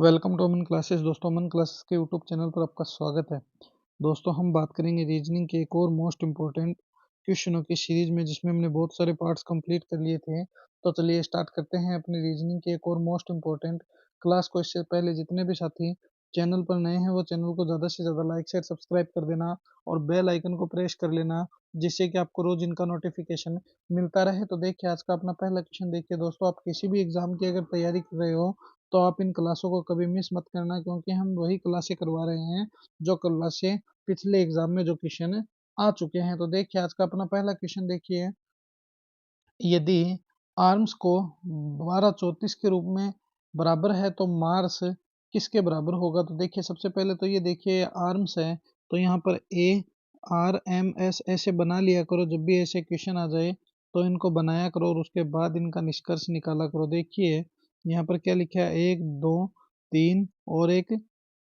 Welcome to Aman classes. दोस्तों, Aman classes के YouTube channel पर आपका स्वागत है। दोस्तों, हम बात करेंगे रीजनिंग के एक और मोस्ट इम्पोर्टेंट क्वेश्चनों की सीरीज में, जिसमें हमने बहुत सारे पार्ट्स कंप्लीट कर लिए थे। तो चलिए स्टार्ट करते हैं अपनी रीजनिंग के एक और मोस्ट इम्पोर्टेंट क्लास को। इससे पहले जितने भी साथी चैनल पर नए हैं वो चैनल को ज़्यादा से ज़्यादा लाइक शेयर सब्सक्राइब कर देना और बेल आइकन को प्रेस कर लेना, जिससे कि आपको रोज इनका नोटिफिकेशन मिलता रहे। तो देखिए, आज का अपना पहला क्वेश्चन देखिए दोस्तों। आप किसी भी एग्जाम की अगर तैयारी कर रहे हो तो आप इन क्लासों को कभी मिस मत करना, क्योंकि हम वही क्लासें करवा रहे हैं जो क्लासें पिछले एग्जाम में जो क्वेश्चन आ चुके हैं। तो देखिए, आज का अपना पहला क्वेश्चन देखिए। यदि आर्म्स को 1234 के रूप में बराबर है तो मार्स किसके बराबर होगा? तो देखिए, सबसे पहले तो ये देखिए आर्म्स है, तो यहाँ पर ARMS ऐसे बना लिया करो। जब भी ऐसे क्वेश्चन आ जाए तो इनको बनाया करो और उसके बाद इनका निष्कर्ष निकाला करो। देखिए यहाँ पर क्या लिखा है, 1 2 3 और एक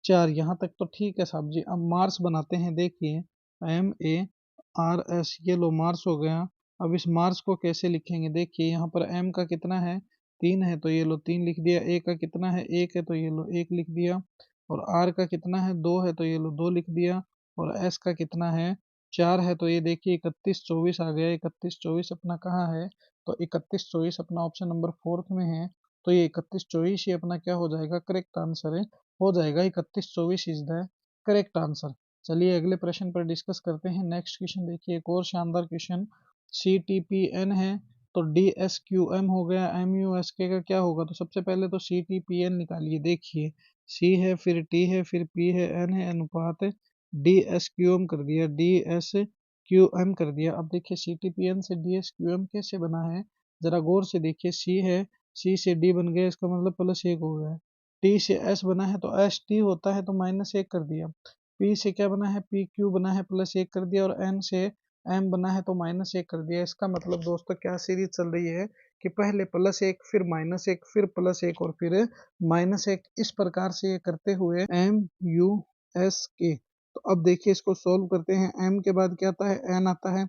4। यहाँ तक तो ठीक है साहब जी। अब मार्स बनाते हैं। देखिए MARS, ये लो मार्स हो गया। अब इस मार्स को कैसे लिखेंगे? देखिए यहाँ पर m का कितना है, 3 है, तो ये लो 3 लिख दिया। a का कितना है, 1 है, तो ये लो 1 लिख दिया। और r का कितना है, 2 है, तो ये लो 2 लिख दिया। और s का कितना है, 4 है, तो ये देखिए 31 24 आ गया। 31 24 अपना कहाँ है? तो 31 24 अपना ऑप्शन नंबर 4 में है। तो ये 31 24 ही अपना क्या हो जाएगा, करेक्ट आंसर है, हो जाएगा। 31 24 इज द करेक्ट आंसर। चलिए अगले प्रश्न पर डिस्कस करते हैं। नेक्स्ट क्वेश्चन देखिए, एक और शानदार क्वेश्चन। CTPN है तो DSQM हो गया। MUSK का क्या होगा? तो सबसे पहले तो CTPN निकालिए। देखिए C है, फिर T है, फिर P है, N है, अनुपात DSQM कर दिया, DSQM कर दिया। अब देखिए CTPN से DSQM कैसे बना है, जरा गौर से देखिए। C है, C से D बन गया, इसका मतलब +1 हो गया। T से S बना है तो ST होता है, तो -1 कर दिया। P से क्या बना है, PQ बना है, +1 कर दिया। और N से M बना है तो -1 कर दिया। इसका मतलब दोस्तों क्या सीरीज चल रही है कि पहले +1 फिर -1 फिर +1 और फिर -1, इस प्रकार से ये करते हुए MUSK। तो अब देखिए इसको सोल्व करते हैं। M के बाद क्या आता है, N आता है।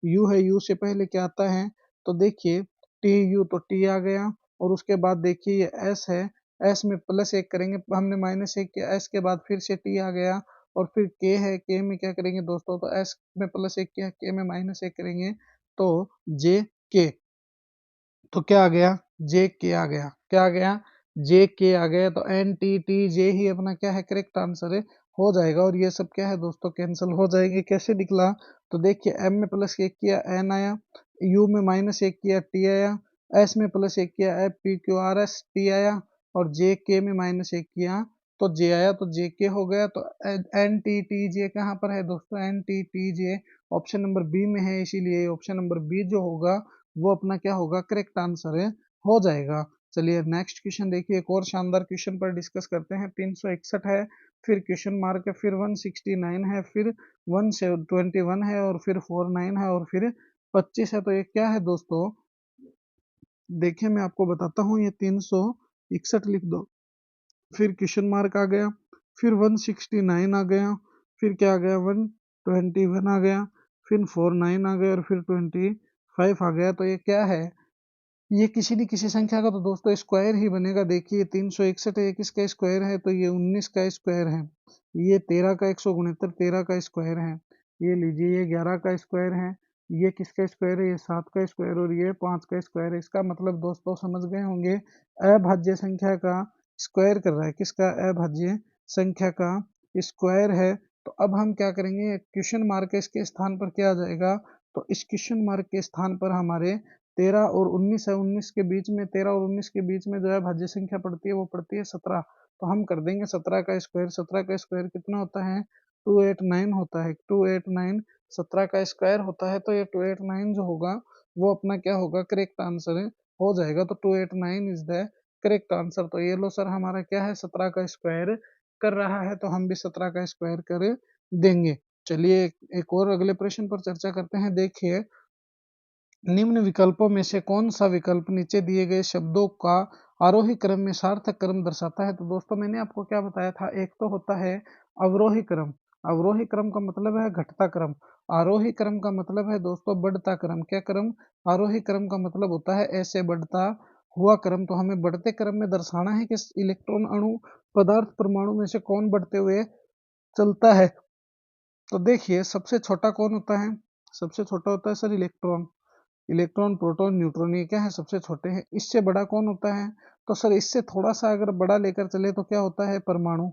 U है, U से पहले क्या आता है, तो देखिए TU, तो T आ गया। और उसके बाद देखिए ये S है, S में +1 करेंगे, हमने -1 किया। S के बाद फिर से T आ गया। और फिर K है, K में क्या करेंगे दोस्तों, तो S में +1 किया, K में -1 करेंगे, तो JK। तो क्या आ गया, JK आ गया। क्या आ गया, JK आ गया। तो NTTJ ही अपना क्या है, करेक्ट आंसर है, हो जाएगा। और ये सब क्या है दोस्तों, कैंसिल हो जाएंगे। कैसे निकला, तो देखिए M में +1 किया, N आया। U में -1 किया, T आया। S में +1 किया, FPQRS, T आया। और JK में -1 किया तो J आया, तो JK हो गया। तो NTTJ कहाँ पर है दोस्तों, NTTJ ऑप्शन नंबर बी में है, इसीलिए ऑप्शन नंबर बी जो होगा वो अपना क्या होगा, करेक्ट आंसर है, हो जाएगा। चलिए नेक्स्ट क्वेश्चन देखिए, एक और शानदार क्वेश्चन पर डिस्कस करते हैं। 361 है, फिर क्वेश्चन मार्क है, फिर 169 है, फिर 121 है, और फिर 49 है, और फिर 25 है। तो ये क्या है दोस्तों, देखिए मैं आपको बताता हूँ। ये 361 लिख दो, फिर क्वेश्चन मार्क आ गया, फिर 169 आ गया, फिर क्या आ गया, 121 आ गया, फिर 49 आ गया, और फिर 25 आ गया। तो ये क्या है, ये किसी न किसी संख्या का तो दोस्तों स्क्वायर ही बनेगा। देखिए 361 है, ये किसका स्क्वायर है, तो ये 19 का स्क्वायर है। ये 13 का 169 13 का स्क्वायर है। ये लीजिए, ये 11 का स्क्वायर है। ये किसका स्क्वायर है, ये 7 का स्क्वायर, और ये 5 का स्क्वायर है। इसका मतलब दोस्तों समझ गए होंगे, अभाज्य संख्या का स्क्वायर कर रहा है। किसका, अभाज्य संख्या का स्क्वायर है। तो अब हम क्या करेंगे, क्वेश्चन मार्क इसके स्थान पर क्या आ जाएगा, तो इस क्वेश्चन मार्क के स्थान पर हमारे 13 और 19 है। 19 के बीच में, 13 और 19 के बीच में जो है भाज्य संख्या पड़ती है, वो पड़ती है 17। तो हम कर देंगे 17 का स्क्वायर। 17 का स्क्वायर कितना होता है, 289 होता है। 289 17 का स्क्वायर होता है। तो ये 289 जो होगा वो अपना क्या होगा, करेक्ट आंसर है, हो जाएगा। तो 289 इज द करेक्ट आंसर। तो ये लो सर, हमारा क्या है, 17 का स्क्वायर कर रहा है, तो हम भी 17 का स्क्वायर कर देंगे। चलिए एक और अगले प्रश्न पर चर्चा करते हैं। देखिए, निम्न विकल्पों में से कौन सा विकल्प नीचे दिए गए शब्दों का आरोही क्रम में सार्थक क्रम दर्शाता है? तो दोस्तों मैंने आपको क्या बताया था, एक तो होता है अवरोही क्रम। अवरोही क्रम का मतलब है घटता क्रम। आरोही क्रम का मतलब है दोस्तों बढ़ता क्रम। क्या क्रम, आरोही क्रम का मतलब होता है ऐसे बढ़ता हुआ क्रम। तो हमें बढ़ते क्रम में दर्शाना है कि इलेक्ट्रॉन अणु पदार्थ परमाणु में से कौन बढ़ते हुए चलता है? तो देखिए सबसे छोटा कौन होता है? सबसे छोटा होता है sir electron. Electron, proton, neutron ये क्या है? सबसे छोटे हैं। इससे बड़ा कौन होता है? तो सर इससे थोड़ा सा अगर बड़ा लेकर चले तो क्या होता है? परमाणु।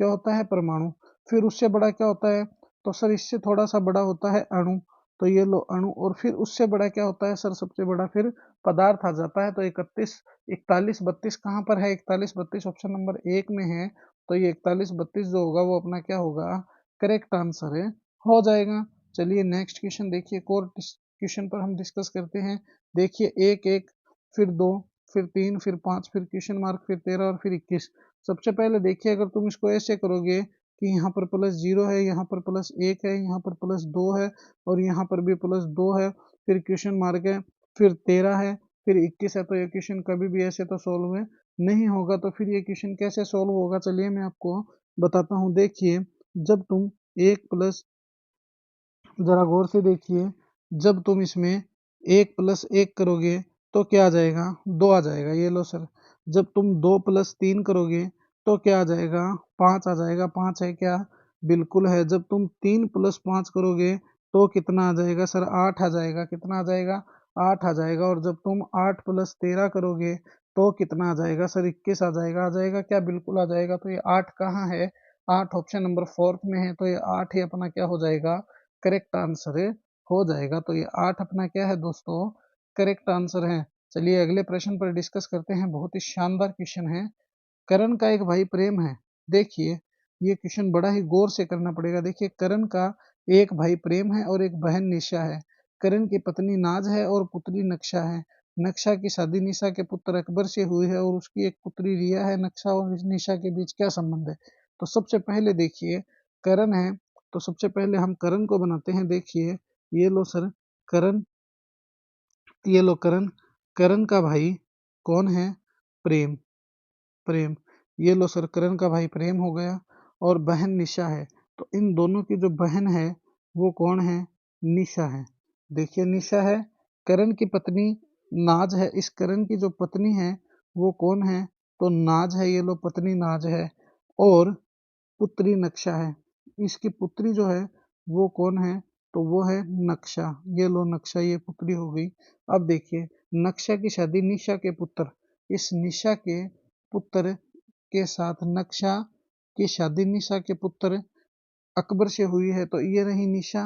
क्या होता है? परमाणु। फिर उससे बड़ा क्या होता है? तो सर इससे थोड़ा सा बड़ा होता है अणु। तो ये लो अणु। और फिर उससे बड़ा क्या होता है सर? सबसे बड़ा फिर पदार्थ आ जाता है। तो 31, 41, 32 कहाँ पर है? 41, 32 ऑप्शन नंबर 1 में है। तो ये 41, 32 जो होगा वो अपना क्या होगा? करेक्ट आंसर है, हो जाएगा। चलिए नेक्स्ट क्वेश्चन देखिए, एक और क्वेश्चन पर हम डिस्कस करते हैं। देखिए 1 1, फिर 2, फिर 3, फिर 5, फिर क्वेश्चन मार्क, फिर 13 और फिर 21। सबसे पहले देखिए अगर तुम इसको ऐसे करोगे कि यहाँ पर +0 है, यहाँ पर +1 है, यहाँ पर +2 है और यहाँ पर भी +2 है, फिर क्वेश्चन मार्क है, फिर 13 है, फिर 21 है, तो ये क्वेश्चन कभी भी ऐसे तो सॉल्व नहीं होगा। तो फिर ये क्वेश्चन कैसे सॉल्व होगा? चलिए मैं आपको बताता हूँ। देखिए जब तुम 1 प्लस, जरा गौर से देखिए, जब तुम इसमें 1 + 1 करोगे तो क्या आ जाएगा? 2 आ जाएगा। ये लो सर। जब तुम 2 + 3 करोगे तो क्या आ जाएगा? 5 आ जाएगा। 5 है क्या? बिल्कुल है। जब तुम 3 + 5 करोगे तो कितना आ जाएगा सर? 8 आ जाएगा। कितना आ जाएगा? 8 आ जाएगा। और जब तुम 8 + 13 करोगे तो कितना आ जाएगा सर? 21 आ जाएगा। आ जाएगा क्या? बिल्कुल आ जाएगा। तो ये 8 कहाँ है? 8 ऑप्शन नंबर 4 में है। तो ये 8 ही अपना क्या हो जाएगा? करेक्ट आंसर हो जाएगा। तो ये 8 अपना क्या है दोस्तों? करेक्ट आंसर है। चलिए अगले प्रश्न पर डिस्कस करते हैं। बहुत ही शानदार क्वेश्चन है। करण का एक भाई प्रेम है। देखिए ये क्वेश्चन बड़ा ही गौर से करना पड़ेगा। देखिए करण का एक भाई प्रेम है और एक बहन निशा है। करण की पत्नी नाज है और पुत्री नक्शा है। नक्शा की शादी निशा के पुत्र अकबर से हुई है और उसकी एक पुत्री रिया है। नक्शा और निशा के बीच क्या संबंध है? तो सबसे पहले देखिए करण है, तो सबसे पहले हम करण को बनाते हैं। देखिए ये लो सर करण, ये लो करण। करण का भाई कौन है? प्रेम। प्रेम। ये लो सर करण का भाई प्रेम हो गया और बहन निशा है। तो इन दोनों की जो बहन है वो कौन है? निशा है। देखिए निशा है। करण की पत्नी नाज है। इस करण की जो पत्नी है वो कौन है? तो नाज है। ये लो पत्नी नाज है और पुत्री नक्शा है। इसकी पुत्री जो है वो कौन है? तो वो है नक्शा। ये लो नक्शा, ये पुत्री हो गई। अब देखिए नक्शा की शादी निशा के पुत्र, इस निशा के पुत्र के साथ नक्शा की शादी निशा के पुत्र अकबर से हुई है। तो ये रही निशा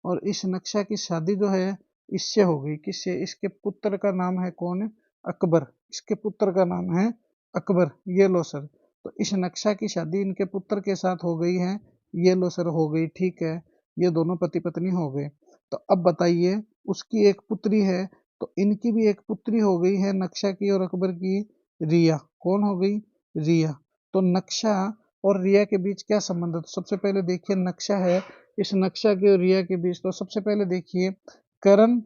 और इस नक्शा की शादी जो है इससे हो गई। किससे? इसके पुत्र का नाम है कौन? अकबर। इसके पुत्र का नाम है अकबर। ये लो सर। तो इस नक्शा की शादी इनके पुत्र के साथ हो गई है। ये लो सर हो गई। ठीक है, ये दोनों पति पत्नी हो गए। तो अब बताइए उसकी एक पुत्री है, तो इनकी भी एक पुत्री हो गई है नक्शा की और अकबर की, रिया। कौन हो गई? रिया। तो नक्शा और रिया के बीच क्या संबंध है? तो सबसे पहले देखिए नक्शा है, इस नक्शा के और रिया के बीच। तो सबसे पहले देखिए करण,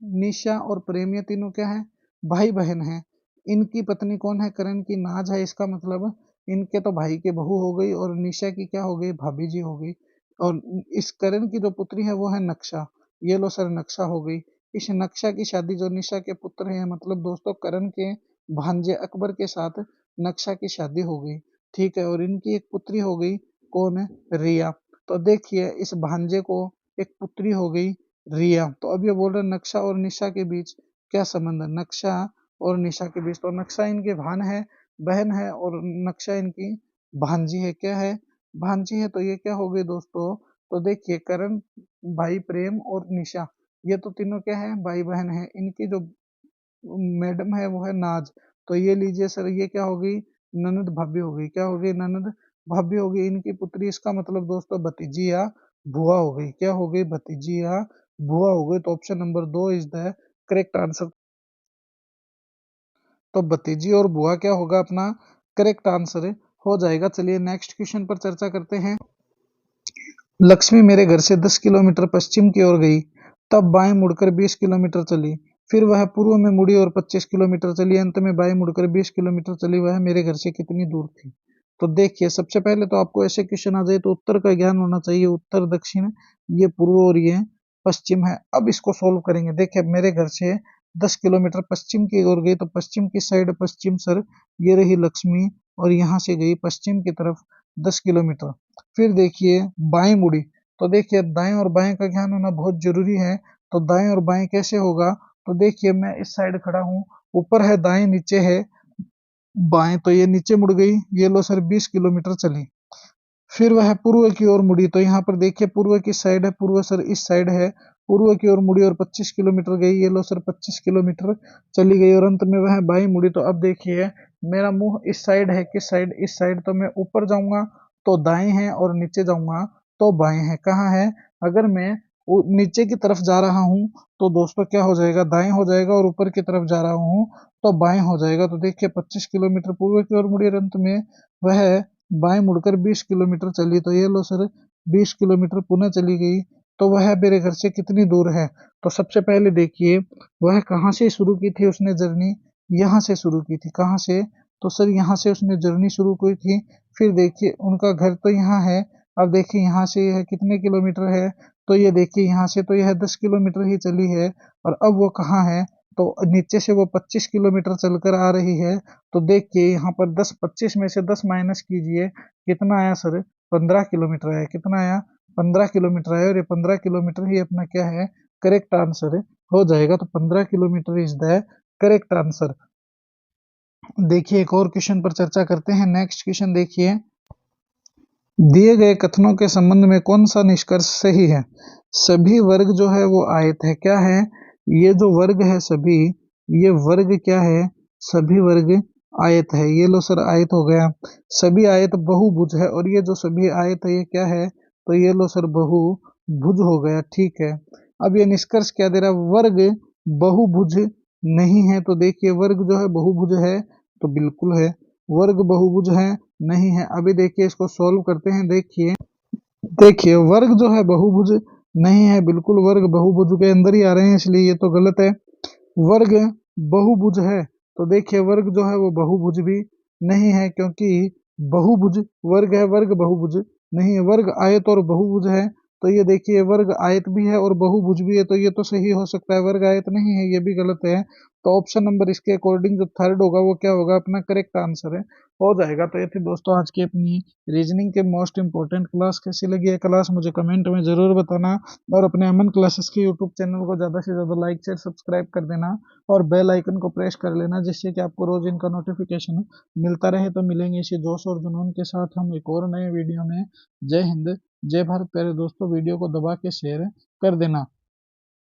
निशा और प्रेम ये तीनों क्या है? भाई बहन है। इनकी पत्नी कौन है? करण की नाज है। इसका मतलब इनके तो भाई की बहू हो गई और निशा की क्या हो गई? भाभी जी हो गई। और इस करण की जो पुत्री है वो है नक्शा। ये लो सर नक्शा हो गई। इस नक्शा की शादी जो निशा के पुत्र है, मतलब दोस्तों करण के भांजे अकबर के साथ नक्शा की शादी हो गई। ठीक है, और इनकी एक पुत्री हो गई। कौन है? रिया। तो देखिए इस भांजे को एक पुत्री हो गई रिया। तो अब ये बोल रहे नक्शा और निशा के बीच क्या संबंध है? नक्शा और निशा के बीच, तो नक्शा इनकी बहन है और नक्शा इनकी भांजी है। क्या है? भांजी है। तो ये क्या हो गई दोस्तों? तो देखिए करण, भाई प्रेम और निशा, ये तो तीनों क्या है? भाई बहन है। इनकी जो मैडम है वो है नाज। तो ये लीजिए सर, ये क्या हो गई? ननद भाभी हो गई। क्या हो गई? ननद भाभी हो गई। इनकी पुत्री, इसका मतलब दोस्तों भतीजी या बुआ हो गई। क्या हो गई? भतीजी या बुआ हो गई। तो option number 2 is the correct answer. तो भतीजी और बुआ क्या होगा? अपना करेक्ट आंसर हो जाएगा। चलिए नेक्स्ट क्वेश्चन पर चर्चा करते हैं। लक्ष्मी मेरे घर से 10 किलोमीटर पश्चिम की ओर गई, तब बाएं मुड़कर 20 किलोमीटर चली। फिर वह पूर्व में मुड़ी और 25 किलोमीटर चली, अंत में बाएं मुड़कर 20 किलोमीटर चली। वह मेरे घर से कितनी दूर थी? तो देखिए सबसे पहले तो आपको ऐसे क्वेश्चन आ जाए तो उत्तर का ज्ञान होना चाहिए। उत्तर दक्षिण, ये पूर्व और ये पश्चिम है। अब इसको सोल्व करेंगे। देखिए मेरे घर से 10 किलोमीटर पश्चिम की ओर गई, तो पश्चिम की साइड पश्चिम सर ये रही लक्ष्मी और यहाँ से गई पश्चिम की तरफ 10 किलोमीटर। फिर देखिए बाएं मुड़ी, तो देखिए दाएं और बाएं का ध्यान होना बहुत जरूरी है। तो दाएं और बाएं कैसे होगा, तो देखिए मैं इस साइड खड़ा हूँ, ऊपर है दाएं, नीचे है बाएं, तो ये नीचे मुड़ गई, ये लो सर 20 किलोमीटर चली। फिर वह पूर्व की ओर मुड़ी, तो यहाँ पर देखिए पूर्व की साइड है, पूर्व सर इस साइड है, पूर्व की ओर मुड़ी और 25 किलोमीटर गई, ये लो सर 25 किलोमीटर चली गई और अंत में वह बाई मुड़ी। तो अब देखिए मेरा मुंह इस साइड है, किस साइड, इस साइड, तो मैं ऊपर जाऊंगा तो दाएं है और नीचे जाऊंगा तो बाएं है। कहाँ है, अगर मैं नीचे की तरफ जा रहा हूँ तो दोस्तों क्या हो जाएगा, दाएं हो जाएगा, और ऊपर की तरफ जा रहा हूँ तो बाएं हो जाएगा। तो देखिए 25 किलोमीटर पूर्व की ओर मुड़ी और अंत में वह बाएं मुड़कर 20 किलोमीटर चली। तो ये लो सर 20 किलोमीटर पुनः चली गई। तो वह मेरे घर से कितनी दूर है, तो सबसे पहले देखिए वह कहाँ से शुरू की थी उसने जर्नी, यहाँ से शुरू की थी। कहाँ से, तो सर यहाँ से उसने जर्नी शुरू की थी। फिर देखिए उनका घर तो यहाँ है, अब देखिए यहाँ से यह कितने किलोमीटर है, तो ये देखिए यहाँ से तो यह 10 किलोमीटर ही चली है। और अब वो कहाँ है, तो नीचे से वो 25 किलोमीटर चलकर आ रही है। तो देखिए यहाँ पर 10, 25 में से 10 माइनस कीजिए, कितना आया सर, 15 किलोमीटर आया। कितना आया, 15 किलोमीटर आया, और ये 15 किलोमीटर ही अपना क्या है, करेक्ट आंसर हो जाएगा। तो 15 kilometre is the correct answer. देखिए एक और क्वेश्चन पर चर्चा करते हैं। नेक्स्ट क्वेश्चन देखिए, दिए गए कथनों के संबंध में कौन सा निष्कर्ष सही है। सभी वर्ग जो है वो आयत है, क्या है, ये जो वर्ग है सभी, ये वर्ग क्या है, सभी वर्ग आयत है। ये लो सर आयत हो गया। सभी आयत बहुभुज है, और ये जो सभी आयत है ये क्या है, तो ये लो सर बहुभुज हो गया। ठीक है, अब ये निष्कर्ष क्या दे रहा है, वर्ग बहुभुज नहीं है। तो देखिए वर्ग जो है बहुभुज है, तो बिल्कुल है, वर्ग बहुभुज है नहीं है। अभी देखिए इसको सॉल्व करते हैं। देखिए देखिए वर्ग जो है बहुभुज नहीं है, बिल्कुल वर्ग बहुभुज के अंदर ही आ रहे हैं, इसलिए ये तो गलत है। वर्ग बहुभुज है, तो देखिए वर्ग जो है वो बहुभुज भी नहीं है, क्योंकि बहुभुज वर्ग है, वर्ग बहुभुज नहीं है। वर्ग आयत और बहुभुज है, तो ये देखिए वर्ग आयत भी है और बहुभुज भी है, तो ये तो सही हो सकता है, वर्ग आयत नहीं है, ये भी गलत है। तो ऑप्शन नंबर इसके अकॉर्डिंग जो थर्ड होगा वो क्या होगा, अपना करेक्ट आंसर है, हो जाएगा। तो ये थी दोस्तों आज की अपनी रीजनिंग के मोस्ट इंपॉर्टेंट क्लास। कैसी लगी है क्लास मुझे कमेंट में जरूर बताना, और अपने अमन क्लासेस के यूट्यूब चैनल को ज़्यादा से ज़्यादा लाइक शेयर सब्सक्राइब कर देना, और बेल आइकन को प्रेस कर लेना, जिससे कि आपको रोज इनका नोटिफिकेशन मिलता रहे। तो मिलेंगे इसी जोश और जुनून के साथ हम एक और नए वीडियो में। जय हिंद, जय भारत। प्यारे दोस्तों वीडियो को दबा के शेयर कर देना।